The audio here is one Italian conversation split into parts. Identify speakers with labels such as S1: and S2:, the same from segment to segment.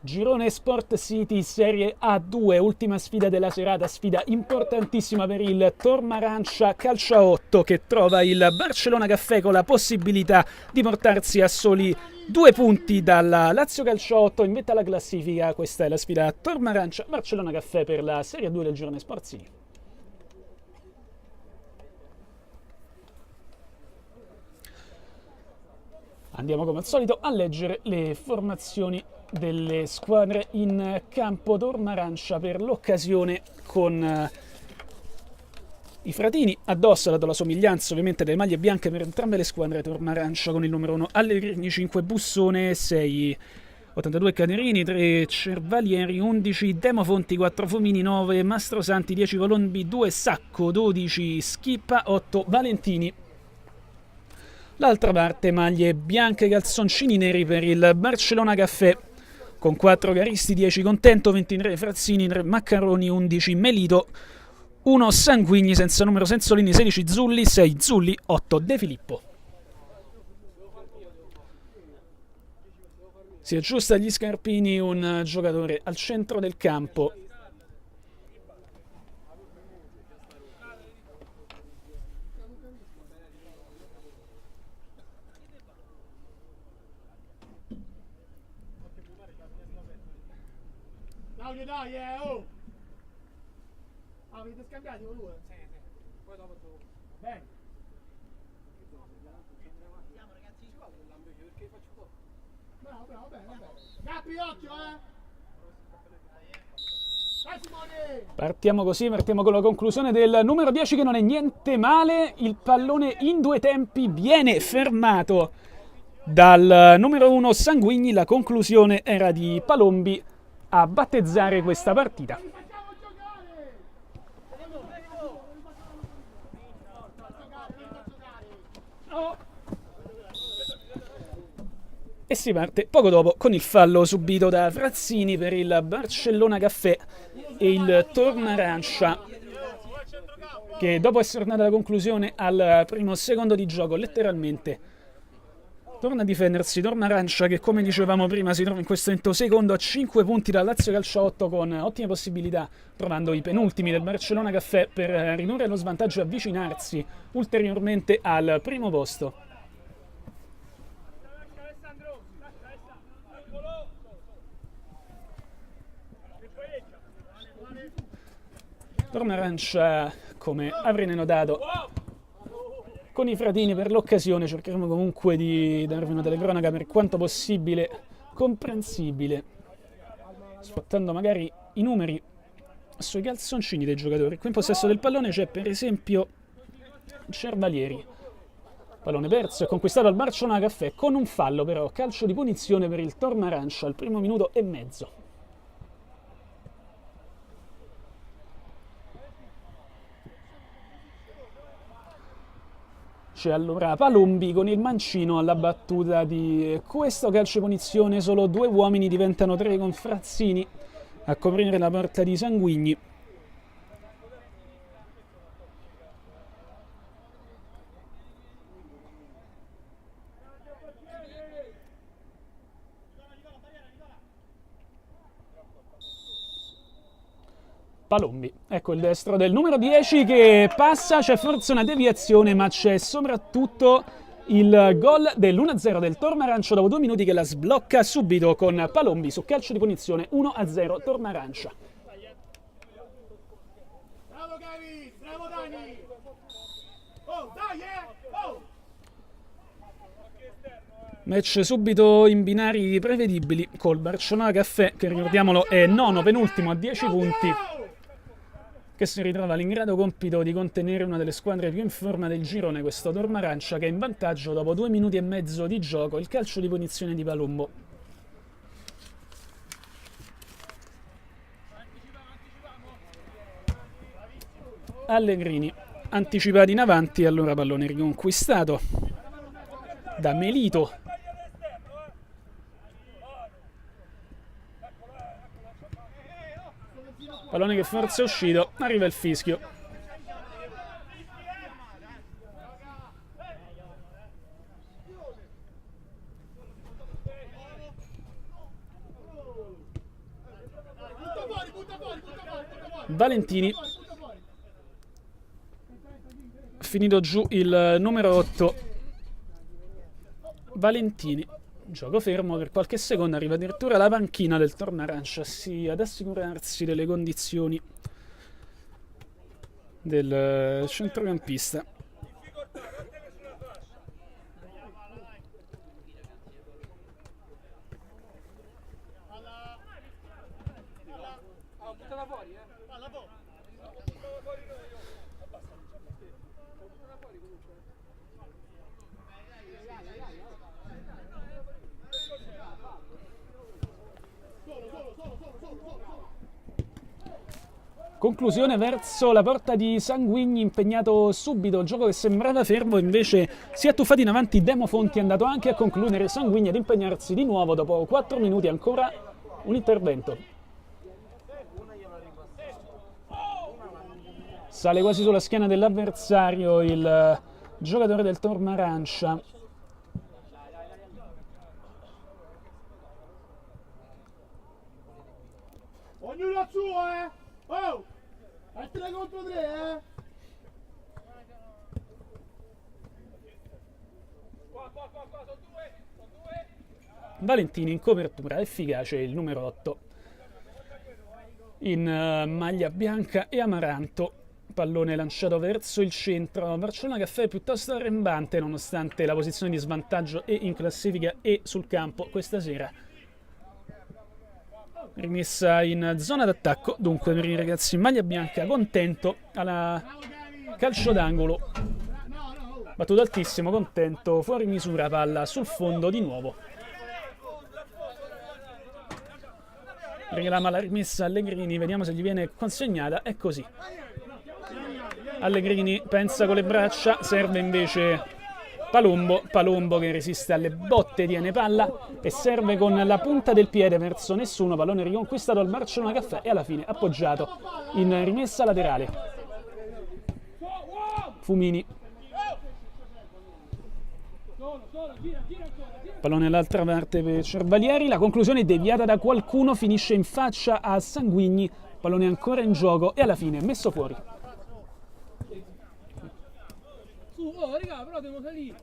S1: Girone Sport City Serie A2, ultima sfida della serata, sfida importantissima per il Tormarancia Calcio a 8 che trova il Barcellona Caffè con la possibilità di portarsi a soli 2 punti dalla Lazio Calcio a 8 in vetta alla classifica. Questa è la sfida Tormarancia Barcellona Caffè per la Serie A2 del Girone Sport City. Andiamo come al solito a leggere le formazioni delle squadre in campo. Tormarancia per l'occasione con i fratini addosso, dato la somiglianza ovviamente delle maglie bianche per entrambe le squadre. Tormarancia con il numero 1 Allegrini, 5 Bussone, 6 82 Canerini, 3 Cervalieri, 11 Demofonti, 4 Fomini, 9 Mastrosanti, 10 Colombi, 2 Sacco, 12 Schippa, 8 Valentini. L'altra parte maglie bianche, calzoncini neri per il Barcellona Caffè con 4 Garisti, 10 Contento, 23 Frazzini, 3 Maccaroni, 11 Melito, 1 Sanguigni senza numero Senzolini, 16 Zulli, 6 Zulli, 8 De Filippo. Si aggiusta agli scarpini un giocatore al centro del campo.
S2: Dai, oh! Avete scambiato con lui? Sì, sì. Poi dopo tu. Bene. Andiamo ragazzi, ci vado perché faccio poco. Bravo, bravo, bene, bene. Gappi, occhio, Dai Simone!
S1: Partiamo con la conclusione del numero 10 che non è niente male. Il pallone in 2 tempi viene fermato dal numero 1 Sanguigni. La conclusione era di Palombi a battezzare questa partita. E si parte poco dopo con il fallo subito da Frazzini per il Barcellona Caffè e il Tormarancia, che dopo essere tornato alla conclusione al primo secondo di gioco letteralmente torna a difendersi. Tormarancia che, come dicevamo prima, si trova in questo momento secondo a 5 punti dal Lazio Calcio 8 con ottime possibilità, trovando i penultimi del Barcellona Caffè per ridurre lo svantaggio e avvicinarsi ulteriormente al primo posto. Tormarancia, come avrete notato, con i fratini per l'occasione. Cercheremo comunque di darvi una telecronaca per quanto possibile comprensibile, sfottando magari i numeri sui calzoncini dei giocatori. Qui in possesso del pallone c'è per esempio Cervalieri. Pallone perso e conquistato al Barcellona Caffè con un fallo, però calcio di punizione per il Tormarancia al primo minuto e mezzo. C'è allora Palombi con il mancino alla battuta di questo calcio di punizione. Solo 2 uomini diventano 3 con Frazzini a coprire la porta di Sanguigni. Palombi, ecco il destro del numero 10 che passa. C'è forse una deviazione, ma c'è soprattutto il gol dell'1-0 del Tormarancia dopo 2 minuti, che la sblocca subito con Palombi su calcio di punizione. 1-0 Tormarancia.
S2: Bravo Gavi, bravo Dani! Oh, dai, oh!
S1: Match subito in binari prevedibili col Barcellona Caffè, che ricordiamolo è nono penultimo a 10 punti, che si ritrova all'ingrato compito di contenere una delle squadre più in forma del girone, questo Tormarancia, che è in vantaggio dopo 2 minuti e mezzo di gioco. Il calcio di punizione di Palombo. Allegrini anticipati in avanti, allora pallone riconquistato da Melito. Pallone che forse è uscito, arriva il fischio. Valentini, finito giù il numero 8. Valentini, gioco fermo per qualche secondo, arriva addirittura la panchina del Tornarancia ad assicurarsi delle condizioni del centrocampista. Conclusione verso la porta di Sanguigni, impegnato subito, gioco che sembrava fermo, invece si è tuffato in avanti Demofonti, è andato anche a concludere Sanguigni ad impegnarsi di nuovo dopo 4 minuti, ancora un intervento. Sale quasi sulla schiena dell'avversario il giocatore del Tornarancia.
S2: Ognuno al suo, eh! Oh! È 3 contro 3, eh!
S1: Valentini in copertura, efficace il numero 8 in maglia bianca e amaranto. Pallone lanciato verso il centro. Barcellona Caffè piuttosto arrembante nonostante la posizione di svantaggio e in classifica e sul campo questa sera. Rimessa in zona d'attacco, dunque per i ragazzi in maglia bianca, contento alla calcio d'angolo, battuto altissimo, contento, fuori misura, palla sul fondo di nuovo. Reclama la rimessa Allegrini, vediamo se gli viene consegnata, è così. Allegrini pensa con le braccia, serve invece Palombo che resiste alle botte, tiene palla e serve con la punta del piede verso nessuno, pallone riconquistato al Barcellona Caffè e alla fine appoggiato in rimessa laterale. Fumini, pallone all'altra parte per Cervalieri, la conclusione deviata da qualcuno, finisce in faccia a Sanguigni, pallone ancora in gioco e alla fine messo fuori.
S2: Oh, raga, però devo salire.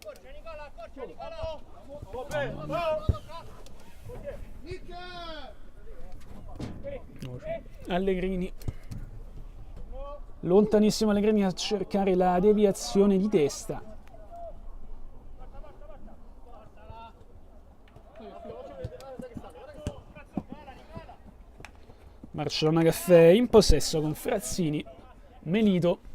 S1: Allegrini, lontanissimo Allegrini a cercare la deviazione di testa. Barcellona Caffè in possesso con Frazzini, Melito.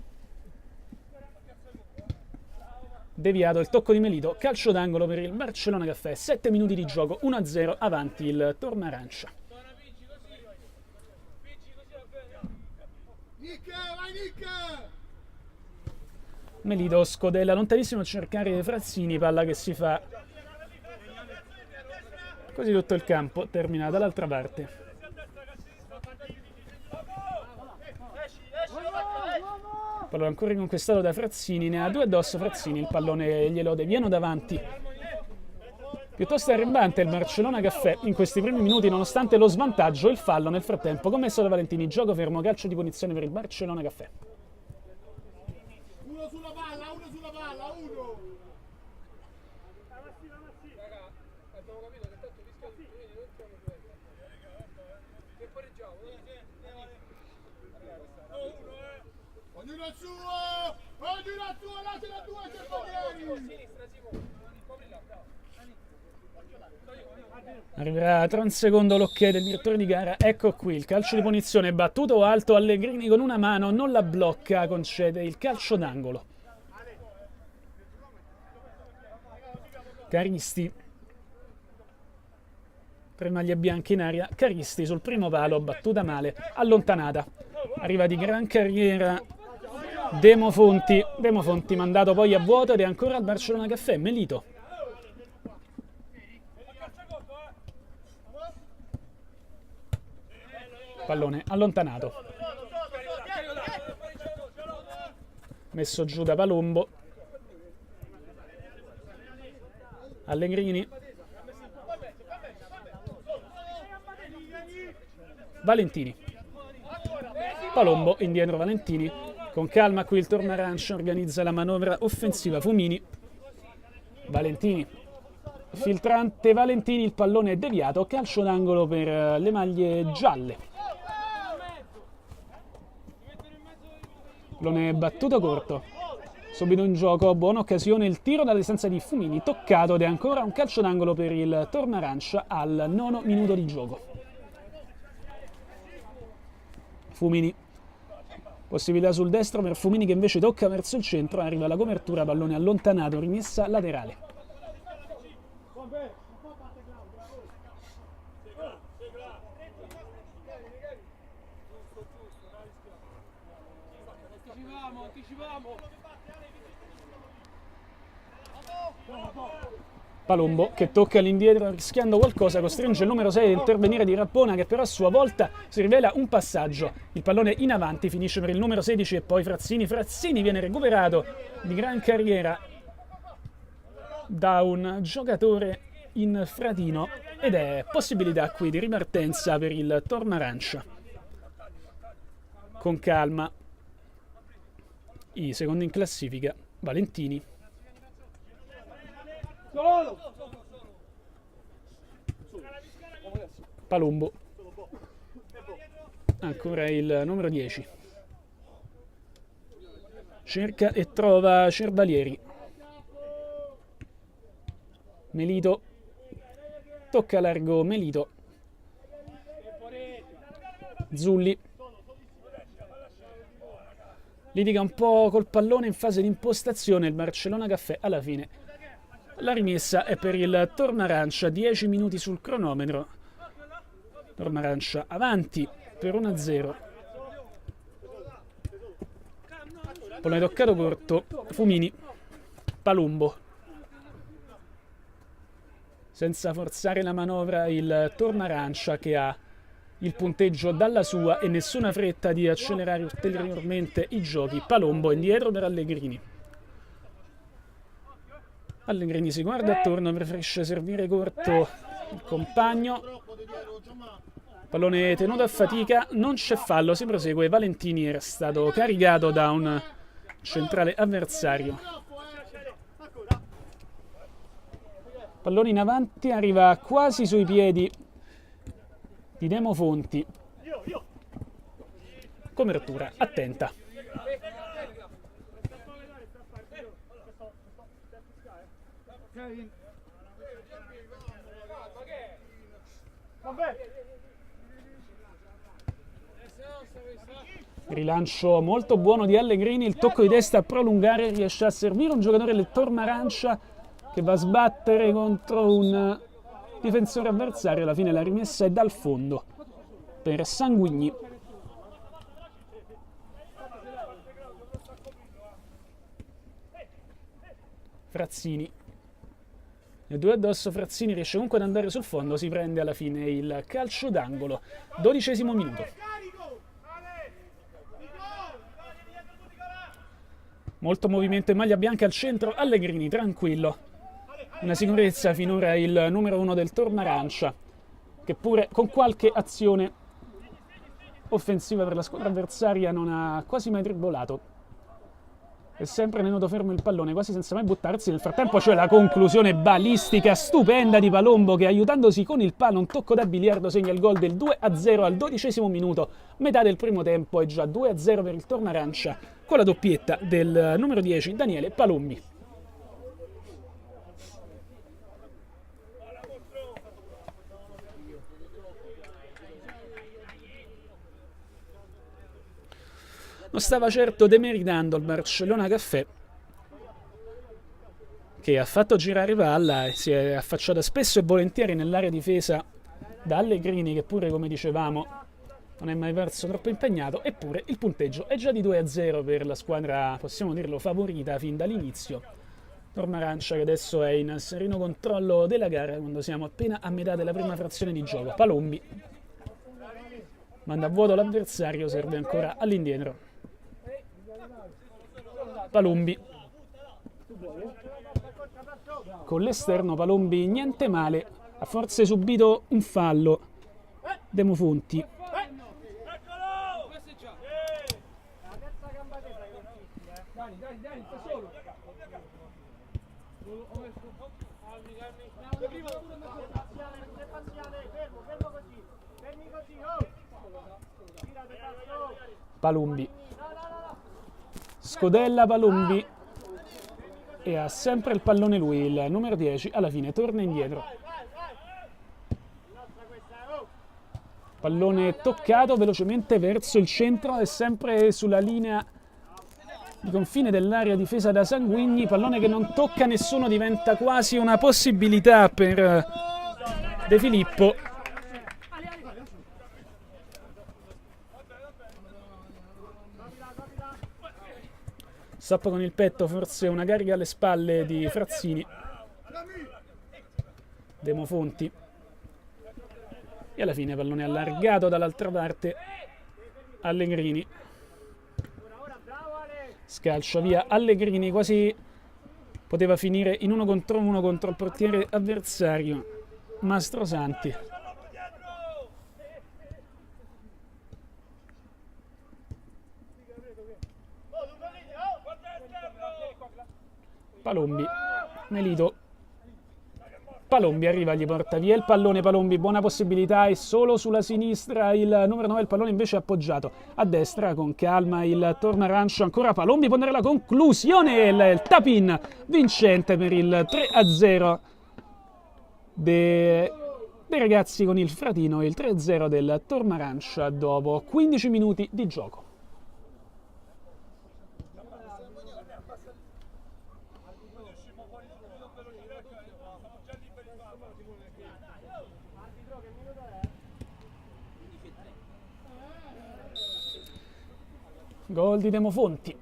S1: Deviato il tocco di Melito, calcio d'angolo per il Barcellona Caffè, 7 minuti di gioco, 1-0 avanti il Tornarancia. Melito scodella lontanissimo a cercare Frazzini, palla che si fa così tutto il campo, termina dall'altra parte. Pallone ancora riconquistato da Frazzini, ne ha 2 addosso Frazzini, il pallone glielo deviano davanti. Piuttosto arrembante il Barcellona Caffè in questi primi minuti nonostante lo svantaggio, il fallo nel frattempo commesso da Valentini, gioco fermo, calcio di punizione per il Barcellona Caffè.
S2: Uno sulla palla, uno! Ognuno al suo, lascia la tua, Cervalieri!
S1: Arriverà tra un secondo l'ok del direttore di gara, ecco qui il calcio di punizione, battuto alto, Allegrini con una mano non la blocca, concede il calcio d'angolo. Caristi, 3 maglie bianche in aria, Caristi sul primo palo, battuta male, allontanata, arriva di gran carriera Demofonti mandato poi a vuoto ed è ancora al Barcellona Caffè, Melito. Pallone allontanato, messo giù da Palombo. Allegrini, Valentini, Palombo, indietro Valentini, con calma qui il Tornarancia organizza la manovra offensiva, Fumini, Valentini, filtrante Valentini, il pallone è deviato, calcio d'angolo per le maglie gialle. Pallone battuto corto, subito in gioco, buona occasione, il tiro dalla distanza di Fumini, toccato ed è ancora un calcio d'angolo per il Tornarancia al 9° minuto di gioco. Fumini, possibilità sul destro per Fumini che invece tocca verso il centro, arriva la copertura, pallone allontanato, rimessa laterale. Palombo che tocca all'indietro rischiando qualcosa, costringe il numero 6 ad intervenire di Rappona che però a sua volta si rivela un passaggio. Il pallone in avanti finisce per il numero 16 e poi Frazzini viene recuperato di gran carriera da un giocatore in Fratino ed è possibilità qui di ripartenza per il Tornarancia. Con calma i secondi in classifica, Valentini. Palombo, ancora il numero 10, cerca e trova Cervalieri, Melito, tocca largo Melito, Zulli, litiga un po' col pallone in fase di impostazione il Barcellona Caffè, alla fine la rimessa è per il Tornarancia, 10 minuti sul cronometro. Tornarancia avanti per 1-0. Pallone toccato corto, Fumini, Palombo. Senza forzare la manovra il Tornarancia che ha il punteggio dalla sua e nessuna fretta di accelerare ulteriormente i giochi. Palombo indietro per Allegrini. Allegrini si guarda attorno, preferisce servire corto il compagno. Pallone tenuto a fatica, non c'è fallo, si prosegue. Valentini era stato caricato da un centrale avversario. Pallone in avanti, arriva quasi sui piedi di Demo Fonti. Copertura attenta. Rilancio molto buono di Allegrini, il tocco di testa a prolungare, riesce a servire un giocatore del Tornarancia che va a sbattere contro un difensore avversario, alla fine la rimessa è dal fondo per Sanguigni. Frazzini, le due addosso, Frazzini riesce comunque ad andare sul fondo, si prende alla fine il calcio d'angolo, 12° minuto. Molto movimento in maglia bianca al centro, Allegrini tranquillo, una sicurezza finora il numero 1 del Tornarancia, che pure con qualche azione offensiva per la squadra avversaria non ha quasi mai tribolato. È sempre tenuto fermo il pallone, quasi senza mai buttarsi. Nel frattempo c'è la conclusione balistica stupenda di Palombo che, aiutandosi con il palo, un tocco da biliardo, segna il gol del 2-0 al 12° minuto. Metà del primo tempo è già 2-0 per il Tornarancia, con la doppietta del numero 10 Daniele Palombi. Non stava certo demeritando il Barcellona Caffè, che ha fatto girare palla e si è affacciata spesso e volentieri nell'area difesa da Allegrini, che pure, come dicevamo, non è mai perso troppo impegnato. Eppure il punteggio è già di 2-0 per la squadra, possiamo dirlo, favorita fin dall'inizio. Tornarancia che adesso è in sereno controllo della gara quando siamo appena a metà della prima frazione di gioco. Palombi manda a vuoto l'avversario, serve ancora all'indietro. Palombi con l'esterno, Palombi niente male, ha forse subito un fallo Demo Fonti. Palumbi. Scodella Palumbi. E ha sempre il pallone lui, il numero 10. Alla fine torna indietro. Pallone toccato velocemente verso il centro e sempre sulla linea di confine dell'area difesa da Sanguigni. Pallone che non tocca nessuno, diventa quasi una possibilità per De Filippo. Stop con il petto, forse una carica alle spalle di Frazzini. Demofonti. E alla fine pallone allargato dall'altra parte. Allegrini. Scalcia via Allegrini, quasi poteva finire in 1 contro 1 contro il portiere avversario Mastrosanti. Palombi, Melito. Palombi arriva, gli porta via il pallone. Palombi, buona possibilità, è solo sulla sinistra il numero 9, il pallone invece è appoggiato a destra con calma il tornarancio. Ancora Palombi, può andare la conclusione, il tap-in vincente per il 3-0 dei ragazzi con il Fratino, il 3-0 del Tornarancia dopo 15 minuti di gioco. Gol di Demofonti.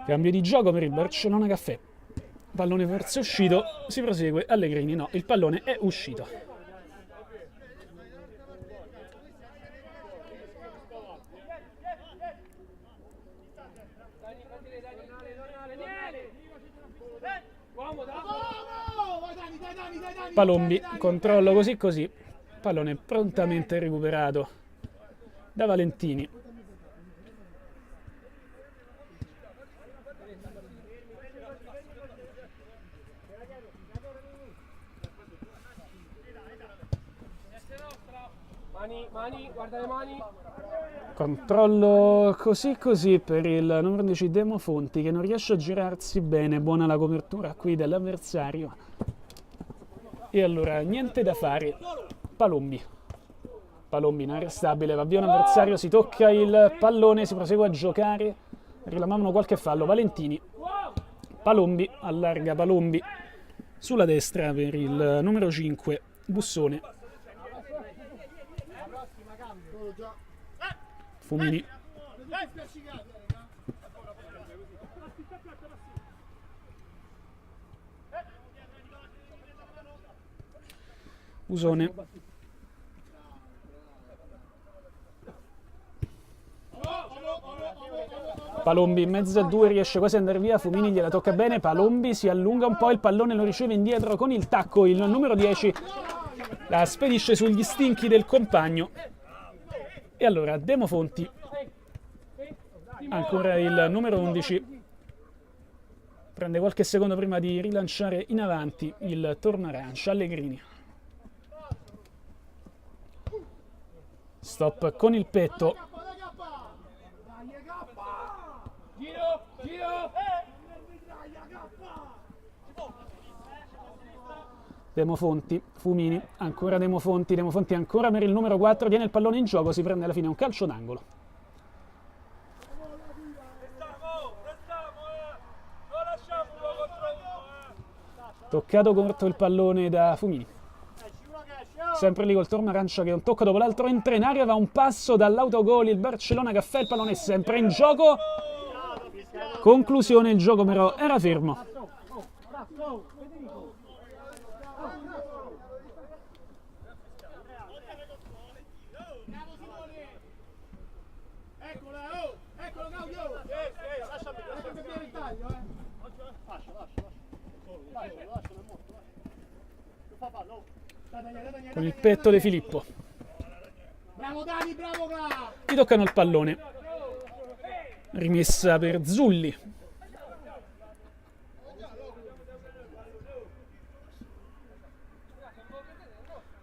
S1: Cambio di gioco per il Barcellona Caffè. Pallone forse uscito, si prosegue. Allegrini no, il pallone è uscito. Palombi, controllo così così, pallone prontamente recuperato da Valentini.
S2: Mani, guarda le mani.
S1: Controllo così così per il numero 10 Demofonti che non riesce a girarsi bene, buona la copertura qui dell'avversario. E allora niente da fare. Palombi inarrestabile, va via un avversario, si tocca il pallone, si prosegue a giocare, reclamavano qualche fallo. Valentini, Palombi, allarga Palombi sulla destra per il numero 5 Bussone. Fumini. Usone. Palombi in mezzo a due, riesce quasi ad andare via, Fumini gliela tocca bene, Palombi si allunga un po', il pallone lo riceve indietro con il tacco, il numero 10 la spedisce sugli stinchi del compagno. E allora Demofonti, ancora il numero 11, prende qualche secondo prima di rilanciare in avanti il Tornarancia. Allegrini. Stop con il petto. Demofonti, Fumini, ancora Demofonti ancora per il numero 4, tiene il pallone in gioco, si prende alla fine un calcio d'angolo. Toccato corto il pallone da Fumini. Sempre lì col Tornarancia che un tocco dopo l'altro entra in aria, va un passo dall'autogol il Barcellona Caffè, il pallone è sempre in gioco. Conclusione, il gioco però era fermo. Con il petto De Filippo.
S2: Bravo Dani, bravo Ga!
S1: Gli toccano il pallone. rimessa per Zulli.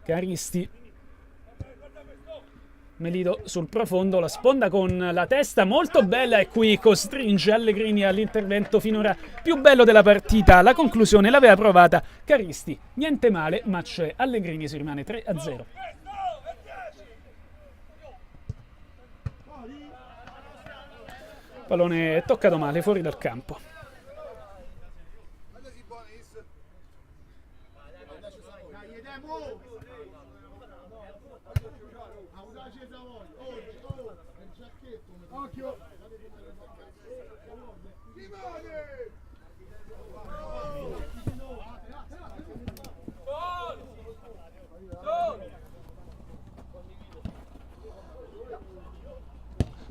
S1: Caristi, Melito sul profondo, la sponda con la testa molto bella e qui costringe Allegrini all'intervento finora più bello della partita. La conclusione l'aveva provata Caristi, niente male, ma c'è Allegrini, si rimane 3-0. Pallone toccato male, fuori dal campo.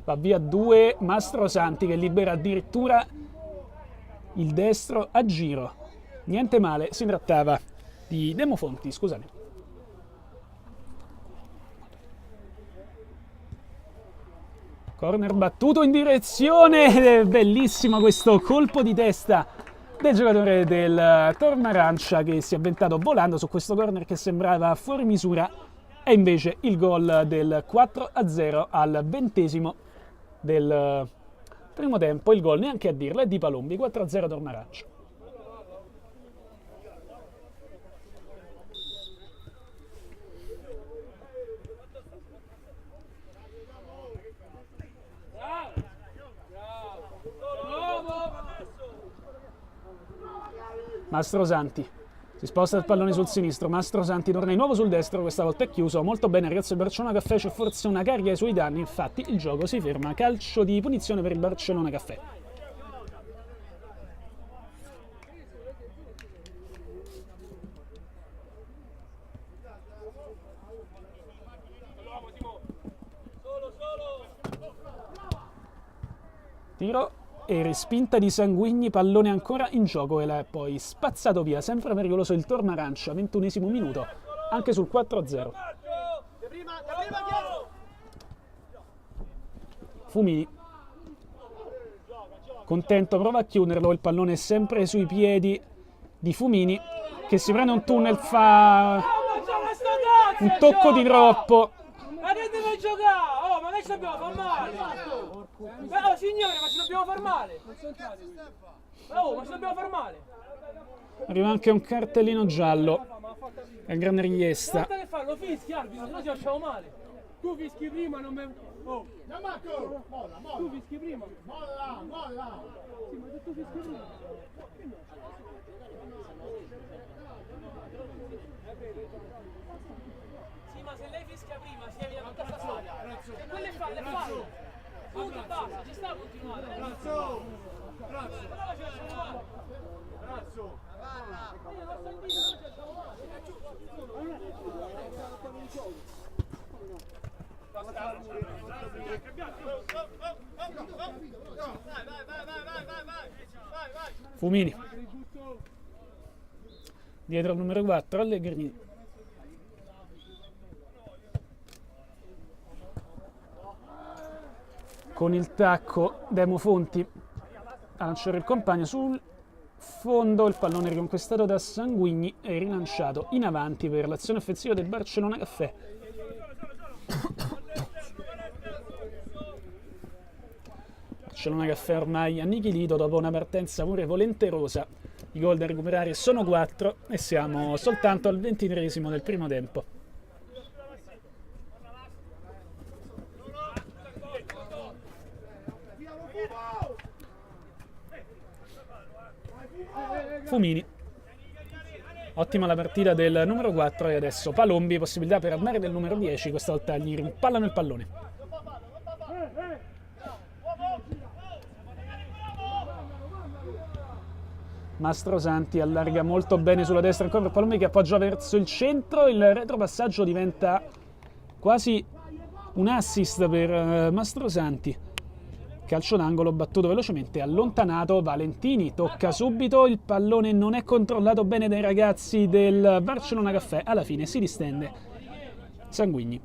S1: Va via 2 Mastrosanti che libera addirittura il destro a giro. Niente male, si trattava di Demofonti, scusami. Corner battuto in direzione, bellissimo questo colpo di testa del giocatore del Tornarancia che si è avventato volando su questo corner che sembrava fuori misura. E invece il gol del 4-0 al 20° del primo tempo, il gol neanche a dirlo è di Palombi, 4-0 Tornarancia. Mastrosanti si sposta il pallone sul sinistro, Mastrosanti torna di nuovo sul destro, questa volta è chiuso, molto bene ragazzi, il Barcellona Caffè c'è forse una carica ai suoi danni, infatti il gioco si ferma, calcio di punizione per il Barcellona Caffè. Tiro e respinta di Sanguigni, pallone ancora in gioco e l'ha poi spazzato via, sempre pericoloso il Tornarancia, 21° minuto, anche sul 4-0. Fumini, contento, prova a chiuderlo, il pallone è sempre sui piedi di Fumini, che si prende un tunnel, fa un tocco di troppo.
S3: Ma che deve giocare? Oh, ma noi ci dobbiamo far male! Oh signore, ma ci dobbiamo far male! Oh, ma ci dobbiamo far male!
S1: Arriva anche un cartellino giallo, è grande richiesta.
S3: Guarda che fa, lo fischi arbitro, se no ci facciamo male!
S2: Tu fischi prima, non me... Oh! Gianmarco! Molla, molla!
S3: Tu fischi prima!
S2: Molla, molla!
S3: Sì, ma tu fischi prima! Sì, ma se lei fischia prima, si evita tutta sta storia! Se quelle falle, fallo! Punto e basta, ci sta a continuare!
S2: Razzo! Razzo!
S3: Però ci facciamo male!
S2: Razzo!
S3: Io non sto dicendo, noi ci facciamo male!
S1: Fumini, dietro il numero 4 Allegrini. Con il tacco Demofonti a lanciare il compagno sul fondo, il pallone riconquistato da Sanguigni e rilanciato in avanti per l'azione offensiva del Barcellona Caffè. Barcellona Caffè ormai annichilito dopo una partenza pure volenterosa. I gol da recuperare sono 4 e siamo soltanto al 23° del primo tempo. Fumini, ottima la partita del numero 4 e adesso Palombi, possibilità per armare del numero 10, questa volta gli rimpallano il pallone. Mastrosanti allarga molto bene sulla destra, ancora per Palombi che appoggia verso il centro, il retropassaggio diventa quasi un assist per Mastrosanti. Calcio d'angolo battuto velocemente, allontanato, Valentini tocca subito, il pallone non è controllato bene dai ragazzi del Barcellona Caffè, alla fine si distende Sanguigni.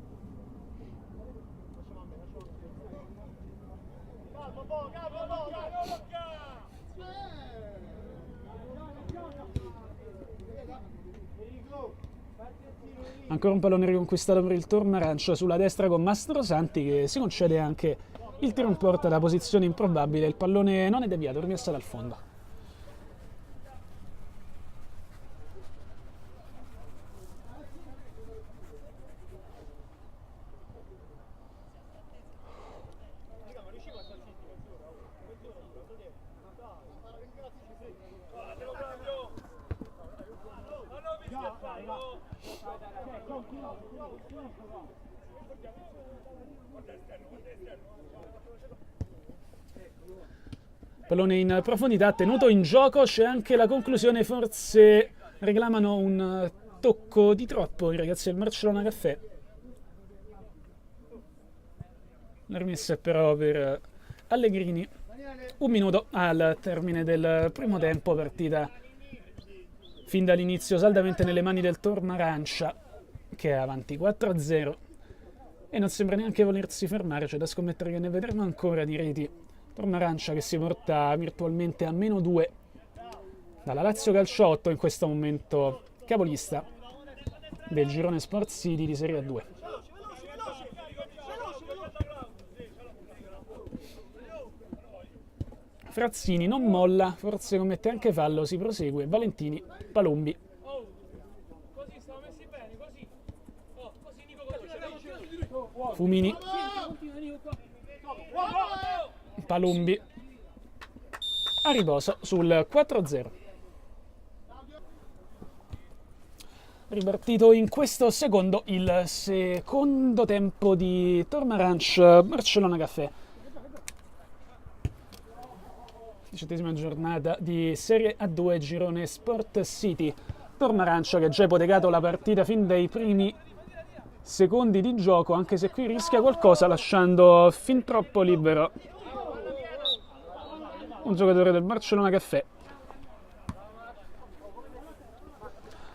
S1: Ancora un pallone riconquistato per il Tornarancia sulla destra con Mastrosanti, che si concede anche il tiro in porta da posizione improbabile. Il pallone non è deviato, rimessa dal fondo. Pallone in profondità, tenuto in gioco, c'è anche la conclusione, forse reclamano un tocco di troppo i ragazzi del Barcellona Caffè. La rimessa è però per Allegrini. 1 minuto al termine del primo tempo, partita fin dall'inizio saldamente nelle mani del Tornarancia, che è avanti 4-0 e non sembra neanche volersi fermare. C'è da scommettere che ne vedremo ancora di reti. Tornarancia che si porta virtualmente a -2 dalla Lazio Calciotto, in questo momento capolista del girone Sport City di Serie A2. Frazzini non molla, forse commette anche fallo, si prosegue. Valentini, Palombi.
S3: Così stiamo messi bene, così. Così Nico, così.
S1: Fumini, Palombi a riposo sul 4-0. Ripartito in questo secondo il secondo tempo di Tornarancia Barcellona Caffè. 17ª giornata di Serie A2 girone Sport City. Tornarancia che ha già ipotecato la partita fin dai primi secondi di gioco, anche se qui rischia qualcosa lasciando fin troppo libero un giocatore del Barcellona Caffè.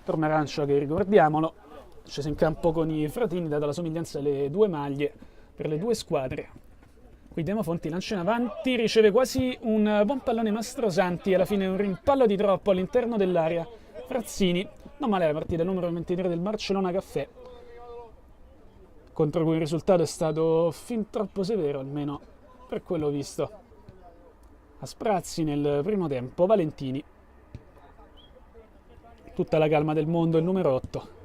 S1: Tornarancia che, ricordiamolo, sceso in campo con i fratini, data la somiglianza alle due maglie per le due squadre. Qui Demofonti lancia in avanti, riceve quasi un buon pallone Mastrosanti, alla fine un rimpallo di troppo all'interno dell'area. Frazzini, non male la partita numero 23 del Barcellona Caffè, contro cui il risultato è stato fin troppo severo, almeno per quello visto a sprazzi nel primo tempo. Valentini, tutta la calma del mondo, il numero 8.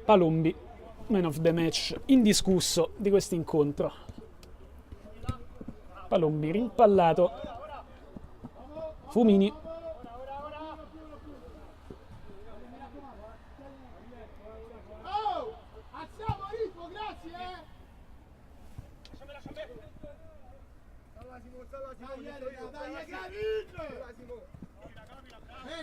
S1: Palombi, man of the match indiscusso di questo incontro. Palombi rimpallato. Fumini.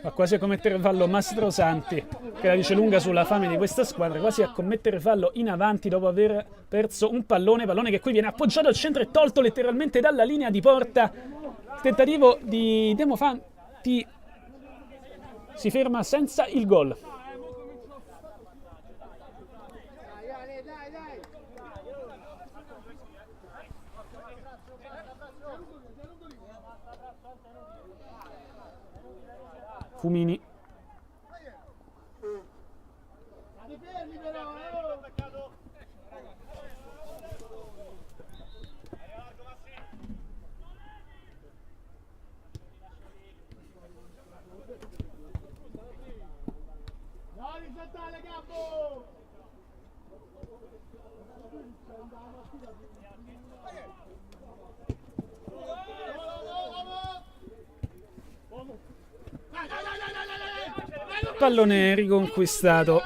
S1: Va quasi a commettere fallo Mastrosanti, che la dice lunga sulla fame di questa squadra, quasi a commettere fallo in avanti dopo aver perso un pallone che qui viene appoggiato al centro e tolto letteralmente dalla linea di porta. Il tentativo di Demofanti si ferma senza il gol. Fumini. Pallone riconquistato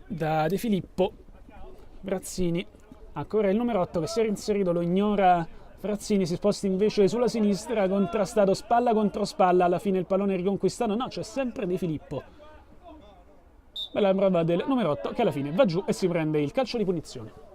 S1: da De Filippo. Brazzini, ancora il numero 8 che si è reinserito, lo ignora Frazzini, si sposta invece sulla sinistra, contrastato spalla contro spalla, alla fine il pallone riconquistato, no, c'è sempre De Filippo. Bella prova del numero 8 che alla fine va giù e si prende il calcio di punizione.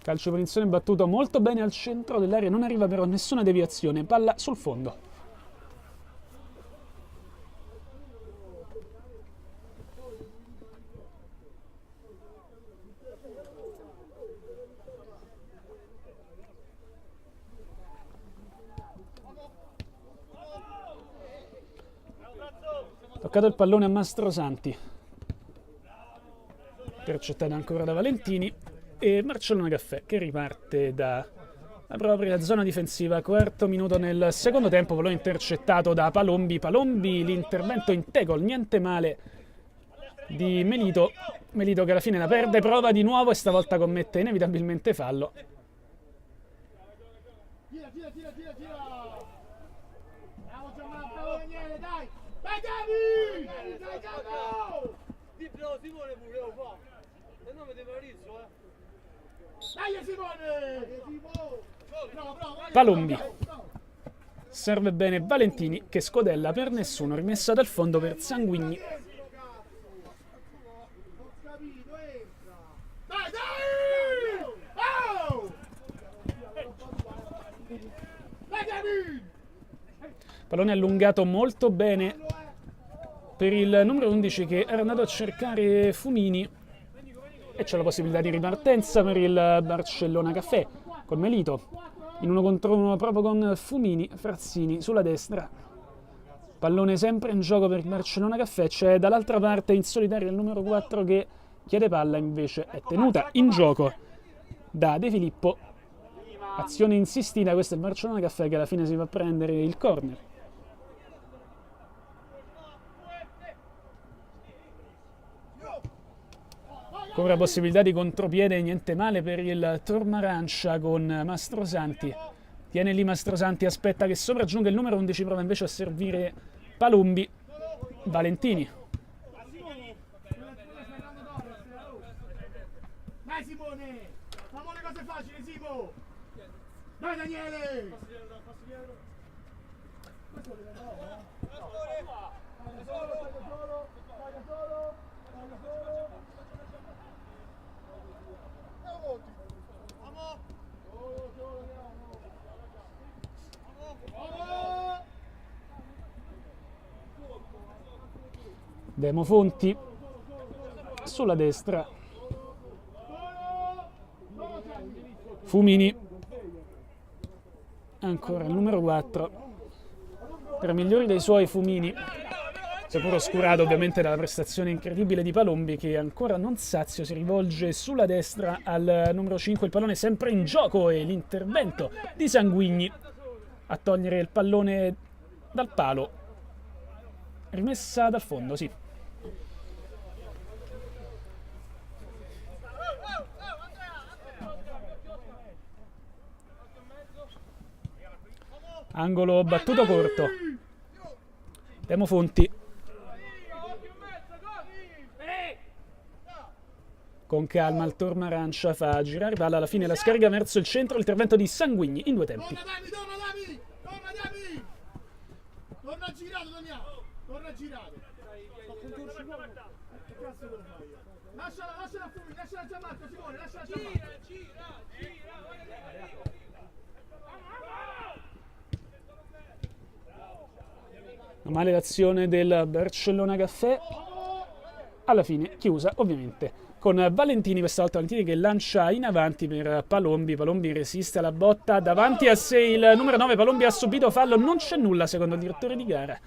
S1: Calcio di punizione battuto molto bene al centro dell'area, non arriva però nessuna deviazione, palla sul fondo. Toccato il pallone a Mastrosanti, intercettata ancora da Valentini, e Barcellona Caffè che riparte dalla propria zona difensiva. Quarto minuto nel secondo tempo, pallone intercettato da Palombi. Palombi, l'intervento in tackle, niente male di Melito. Melito che alla fine la perde, prova di nuovo e stavolta commette inevitabilmente fallo.
S2: Tira. Bravo Gianmarco, bravo Daniele, dai! Dai Gabi! Dai Gabi!
S3: Dibbelo Simone pure, lo fa. Se no mi devo Maurizio,
S2: Dai Simone! Bravo!
S1: Palombi. Serve bene Valentini che scodella per nessuno, rimessa dal fondo per Sanguigni.
S2: Ho capito, entra! Dai! Oh! Dai Gabi!
S1: Pallone allungato molto bene per il numero 11 che era andato a cercare Fumini, e c'è la possibilità di ripartenza per il Barcellona Caffè con Melito in 1 contro 1 proprio con Fumini. Frazzini sulla destra, pallone sempre in gioco per il Barcellona Caffè, c'è dall'altra parte in solitaria il numero 4 che chiede palla, invece è tenuta in gioco da De Filippo. Azione insistita, questo è il Barcellona Caffè che alla fine si va a prendere il corner. Ancora possibilità di contropiede, niente male per il Tormarancia con Mastrosanti. Tiene lì Mastrosanti, aspetta che sopraggiunga il numero 11, prova invece a servire Palombi. Valentini.
S2: Dai Simone! Facciamo le cose facili, Simo! Dai Daniele!
S1: Demofonti sulla destra, Fumini, ancora il numero 4, per migliori dei suoi Fumini, seppur oscurato ovviamente dalla prestazione incredibile di Palombi, che ancora non sazio si rivolge sulla destra al numero 5, il pallone sempre in gioco e l'intervento di Sanguigni a togliere il pallone dal palo, rimessa dal fondo, sì. Angolo battuto corto. Demofonti. Con calma il Tormarancia fa girare palla, alla fine la scarica verso il centro, l'intervento di Sanguigni in 2 tempi.
S2: Torna Dami! Torna girato, Damiano! Torna girato! Che cazzo devo fare io? Lasciala fuori, lasciala Gianmarco, Simone, lasciala Gianmarco!
S1: Male l'azione del Barcellona Caffè, alla fine chiusa ovviamente con Valentini, questa volta Valentini che lancia in avanti per Palombi. Palombi resiste alla botta, davanti a sé il numero 9, Palombi ha subito fallo, non c'è nulla secondo il direttore di gara.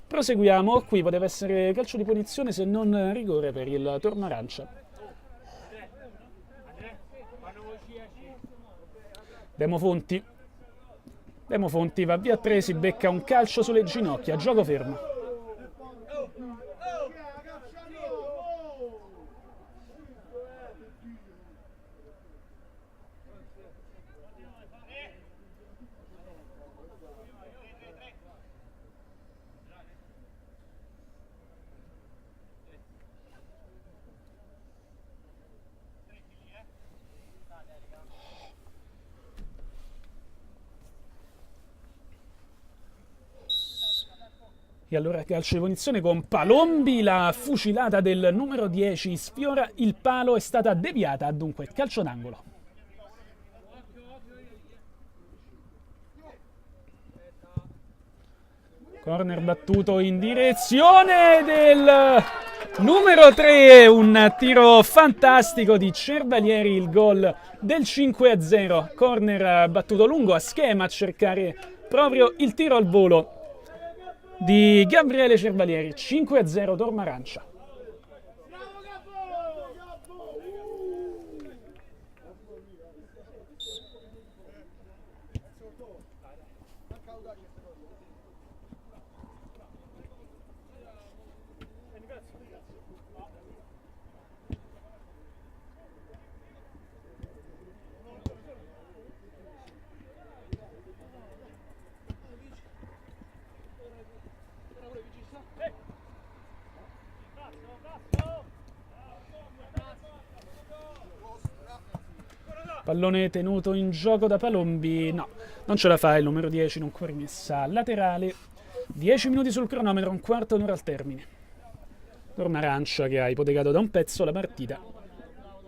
S1: Proseguiamo, qui poteva essere calcio di punizione se non rigore per il Tormarancia. Demofonti va via 3, si becca un calcio sulle ginocchia, gioco fermo. E allora calcio di punizione con Palombi, la fucilata del numero 10 sfiora il palo, è stata deviata, dunque calcio d'angolo. Corner battuto in direzione del numero 3, un tiro fantastico di Cervalieri, il gol del 5-0. Corner battuto lungo a schema a cercare proprio il tiro al volo di Gabriele Cervalieri. 5-0 Torma Arancia. Pallone tenuto in gioco da Palombi, no, non ce la fa il numero 10, non rimessa laterale. 10 minuti sul cronometro, un quarto d'ora al termine. Torna Arancia che ha ipotecato da un pezzo la partita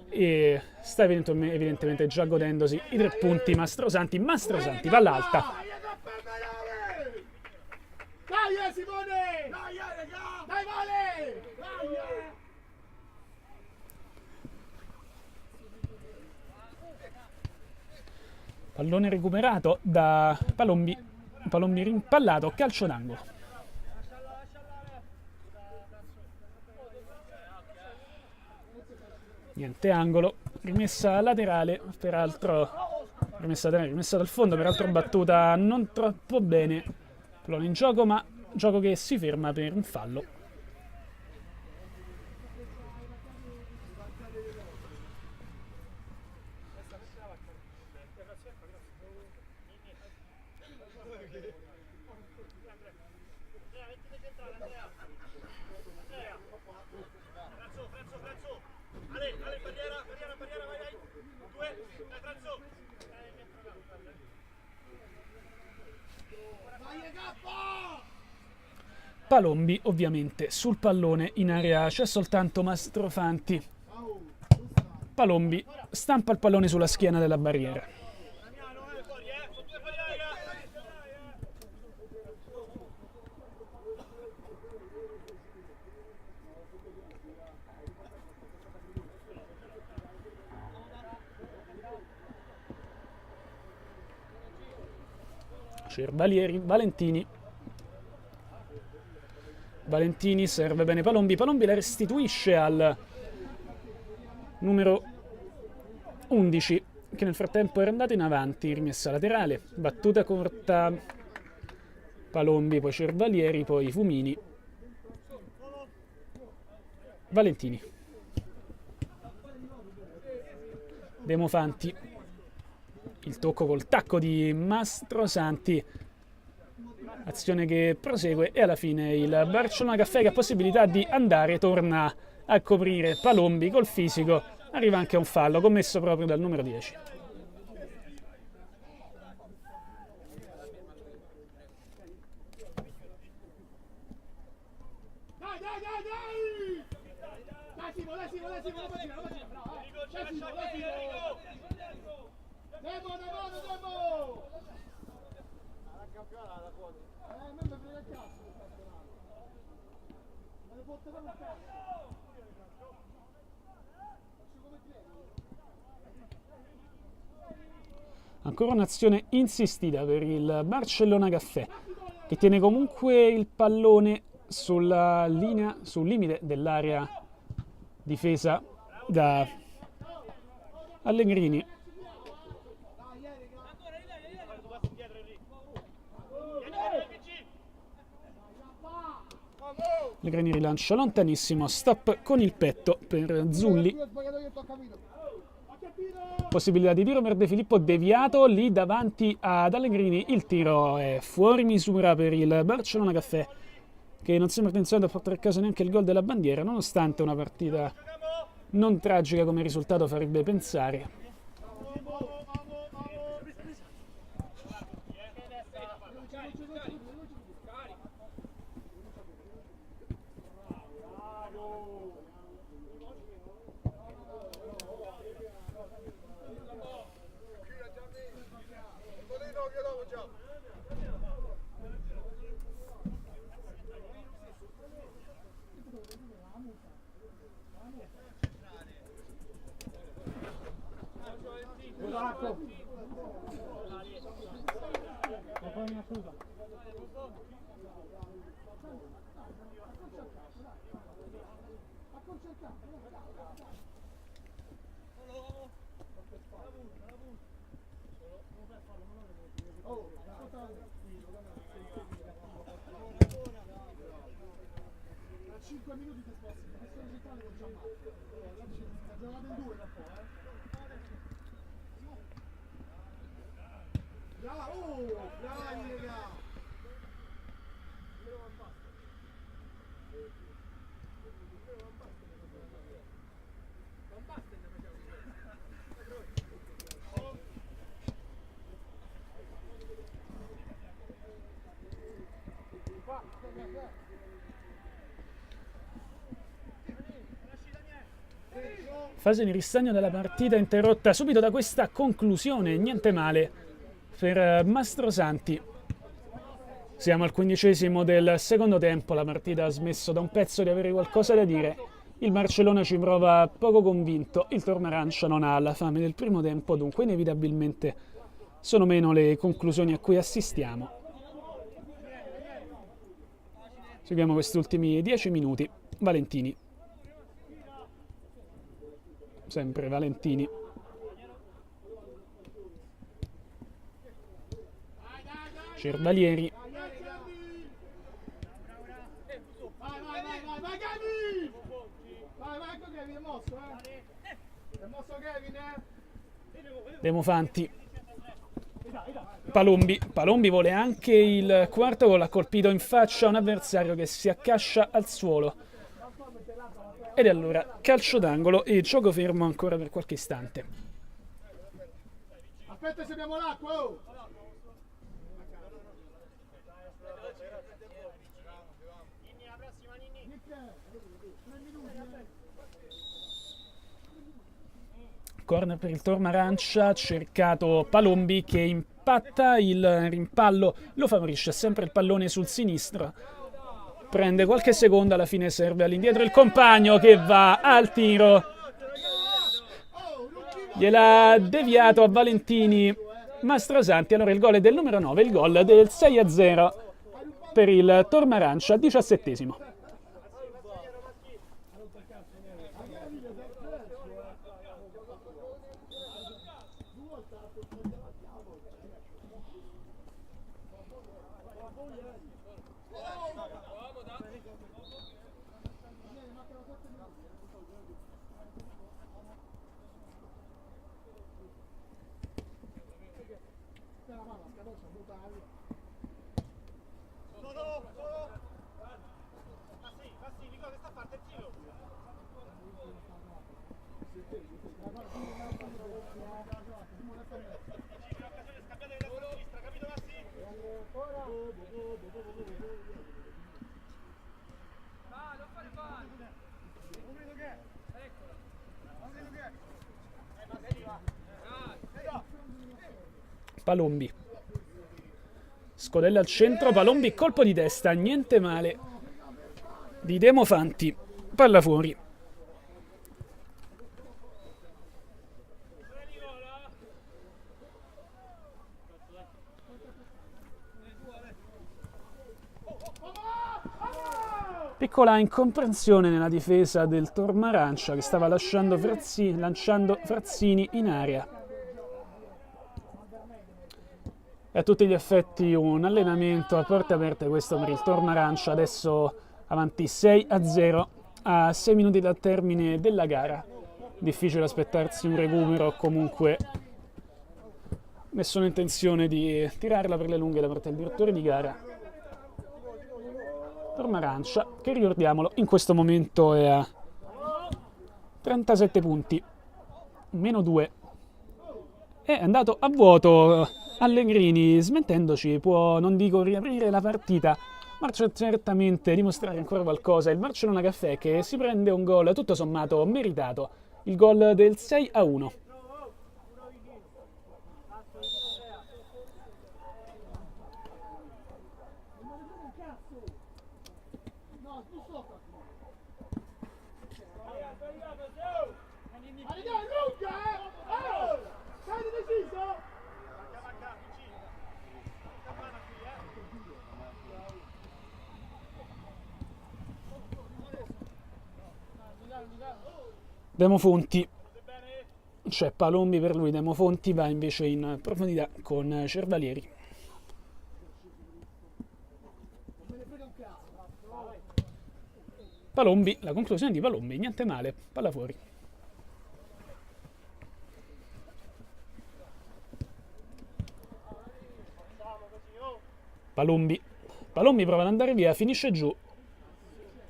S1: e sta evidentemente già godendosi i 3 punti. Mastrosanti va all'alta.
S2: Dai Simone! Dai raga! Dai Vale! Dai!
S1: Pallone recuperato da Palombi, Palombi rimpallato, calcio d'angolo. Niente angolo, rimessa laterale, peraltro rimessa dal fondo, peraltro battuta non troppo bene. Pallone in gioco, ma gioco che si ferma per un fallo. Palombi ovviamente sul pallone, in area c'è soltanto Mastrofanti. Palombi stampa il pallone sulla schiena della barriera. Cervalieri, Valentini serve bene Palombi la restituisce al numero 11 che nel frattempo era andato in avanti, rimessa laterale, battuta corta Palombi, poi Cervalieri, poi Fumini, Valentini, Demofanti, il tocco col tacco di Mastrosanti, azione che prosegue e alla fine il Barcellona Caffè che ha possibilità di andare torna a coprire Palombi col fisico, arriva anche a un fallo commesso proprio dal numero 10. Ancora un'azione insistita per il Barcellona Caffè che tiene comunque il pallone sulla linea, sul limite dell'area difesa da Allegrini. Allegrini rilancia lontanissimo, stop con il petto per Zulli. Possibilità di tiro per De Filippo, deviato lì davanti ad Allegrini. Il tiro è fuori misura per il Barcellona Caffè che non sembra intenzionato a portare a casa neanche il gol della bandiera, nonostante una partita non tragica come risultato farebbe pensare.
S2: Tra 5 minuti ti sposti, ma questo centrale non c'ha mai. Sta giocando in due da un po', Bravo, bravi raga!
S1: Fase di ristagno della partita interrotta subito da questa conclusione, niente male per Mastrosanti. Siamo al 15° del secondo tempo, la partita ha smesso da un pezzo di avere qualcosa da dire. Il Barcellona ci prova poco convinto, il Tornarancia non ha la fame del primo tempo, dunque inevitabilmente sono meno le conclusioni a cui assistiamo. Seguiamo questi ultimi 10 minuti. Valentini. Sempre Valentini. Cervalieri. Demofanti. Palombi vuole anche il quarto gol, ha colpito in faccia un avversario che si accascia al suolo. Ed allora calcio d'angolo e gioco fermo ancora per qualche istante.
S2: Aspetta se abbiamo l'acqua, oh!
S1: Corner per il Tornarancia, ha cercato Palombi che impatta, il rimpallo lo favorisce sempre il pallone sul sinistro. Prende qualche secondo, alla fine serve all'indietro il compagno che va al tiro. Gliel'ha deviato a Valentini Mastrosanti. Allora il gol è del numero 9, il gol del 6-0 per il Tornarancia, 17°. Palombi. Scodella al centro, Palombi, colpo di testa, niente male di Demofanti, palla fuori. Piccola incomprensione nella difesa del Tornarancia che stava lanciando Frazzini in area. È a tutti gli effetti un allenamento a porte aperte questo per il Tornarancia, adesso avanti 6-0 a 6 minuti dal termine della gara. Difficile aspettarsi un recupero, comunque nessuna intenzione di tirarla per le lunghe da parte del direttore di gara. Tornarancia, che ricordiamolo, in questo momento è a 37 punti, meno 2. È andato a vuoto Allegrini, smentendoci, può, non dico riaprire la partita, ma certamente dimostrare ancora qualcosa. Il Barcellona Caffè che si prende un gol tutto sommato meritato, il gol del 6-1. Demofonti, c'è Palombi per lui, Demofonti va invece in profondità con Cervalieri. Palombi, la conclusione di Palombi, niente male, palla fuori. Palombi prova ad andare via, finisce giù.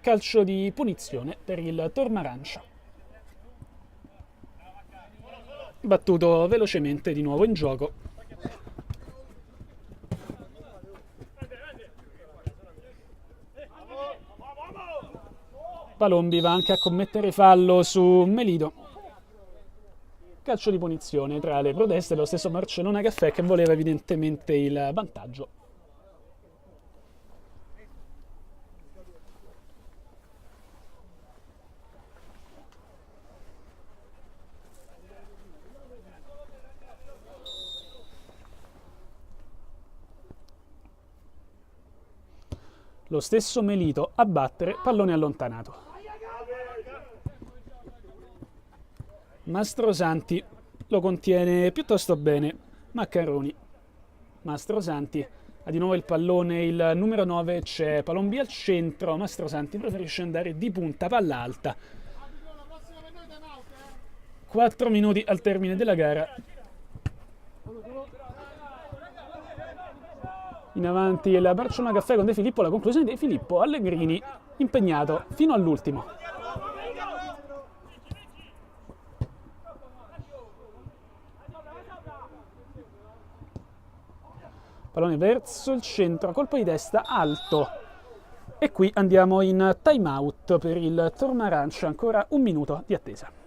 S1: Calcio di punizione per il Tormarancia. Battuto velocemente di nuovo in gioco. Palombi va anche a commettere fallo su Melito. Calcio di punizione tra le proteste dello stesso Barcellona Caffè, che voleva evidentemente il vantaggio. Lo stesso Melito a battere, pallone allontanato. Mastrosanti lo contiene piuttosto bene. Maccaroni. Mastrosanti ha di nuovo il pallone, il numero 9, c'è Palombi al centro. Mastrosanti preferisce andare di punta, palla alta. 4 minuti al termine della gara. In avanti il Barcellona Caffè con De Filippo, la conclusione di De Filippo. Allegrini impegnato fino all'ultimo. Pallone verso il centro, colpo di testa alto. E qui andiamo in time out per il Tormarancia, ancora 1 minuto di attesa.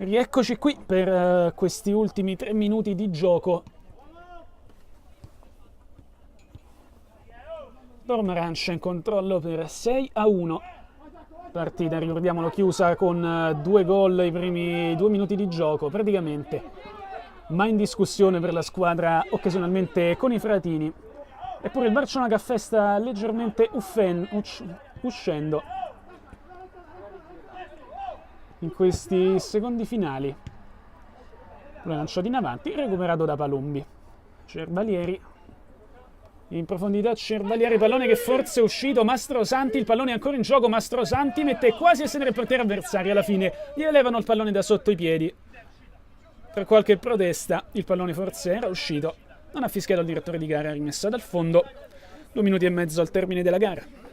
S1: Rieccoci qui per questi ultimi 3 minuti di gioco. Tormarancia in controllo per 6-1. Partita, ricordiamolo, chiusa con 2 gol i primi 2 minuti di gioco, praticamente. Ma in discussione per la squadra occasionalmente con i Fratini. Eppure il Barcellona Caffè sta leggermente uscendo in questi secondi finali. Lo lanciato in avanti, recuperato da Palombi. Cervalieri in profondità, Cervalieri, pallone che forse è uscito. Mastrosanti, il pallone è ancora in gioco. Mastrosanti mette quasi a sedere il portiere avversario, alla fine gli elevano il pallone da sotto i piedi. Per qualche protesta il pallone forse era uscito, non ha fischiato il direttore di gara, rimessa dal fondo. 2 minuti e mezzo al termine della gara.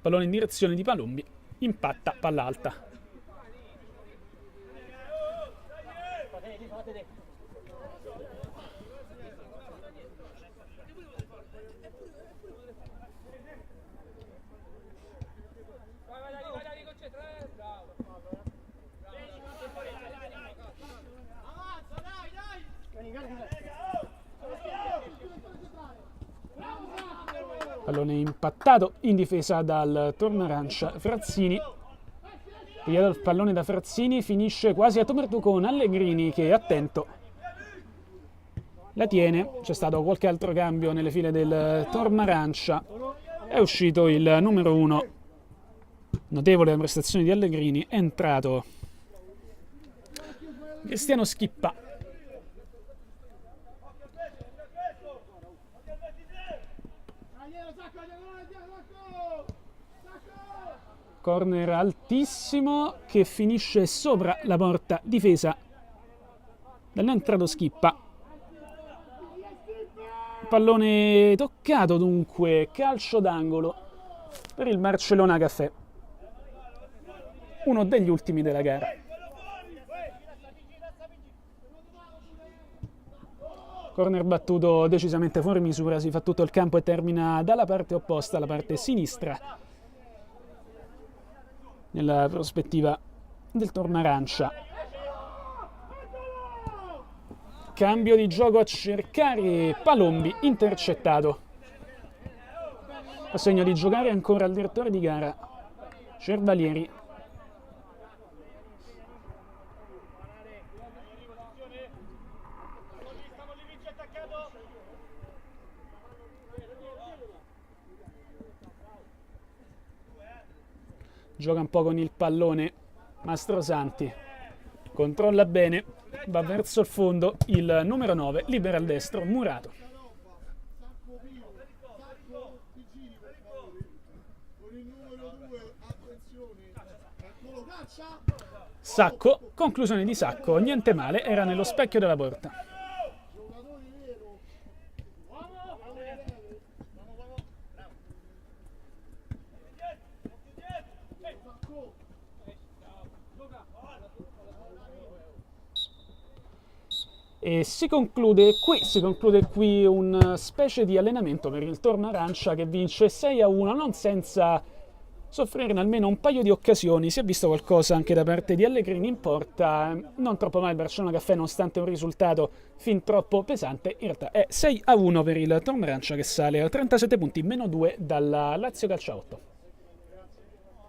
S1: Pallone in direzione di Palombi, impatta, palla alta. pallone impattato in difesa dal tornarancia Frazzini. Pigliato il pallone da Frazzini, finisce quasi a tu per tu con Allegrini che è attento. La tiene, c'è stato qualche altro cambio nelle file del tornarancia. È uscito il numero 1. Notevole la prestazione di Allegrini, è entrato Cristiano Schippa. Corner altissimo che finisce sopra la porta difesa dall'entrato Schippa. Pallone toccato dunque, calcio d'angolo per il Barcellona Caffè, uno degli ultimi della gara. Corner battuto decisamente fuori misura, si fa tutto il campo e termina dalla parte opposta, la parte sinistra, nella prospettiva del tornarancia. Cambio di gioco a cercare Palombi, intercettato. Assegno di giocare ancora al direttore di gara, Cervalieri. Gioca un po' con il pallone Mastrosanti, controlla bene, va verso il fondo, il numero 9 libera al destro Murato. Sacco, conclusione di Sacco, niente male, era nello specchio della porta. E si conclude qui una specie di allenamento per il tornarancia che vince 6-1, non senza soffrire in almeno un paio di occasioni. Si è visto qualcosa anche da parte di Allegrini in porta, non troppo male il Barcellona Caffè nonostante un risultato fin troppo pesante. In realtà è 6-1 per il tornarancia che sale a 37 punti, meno 2 dalla Lazio Calciaotto.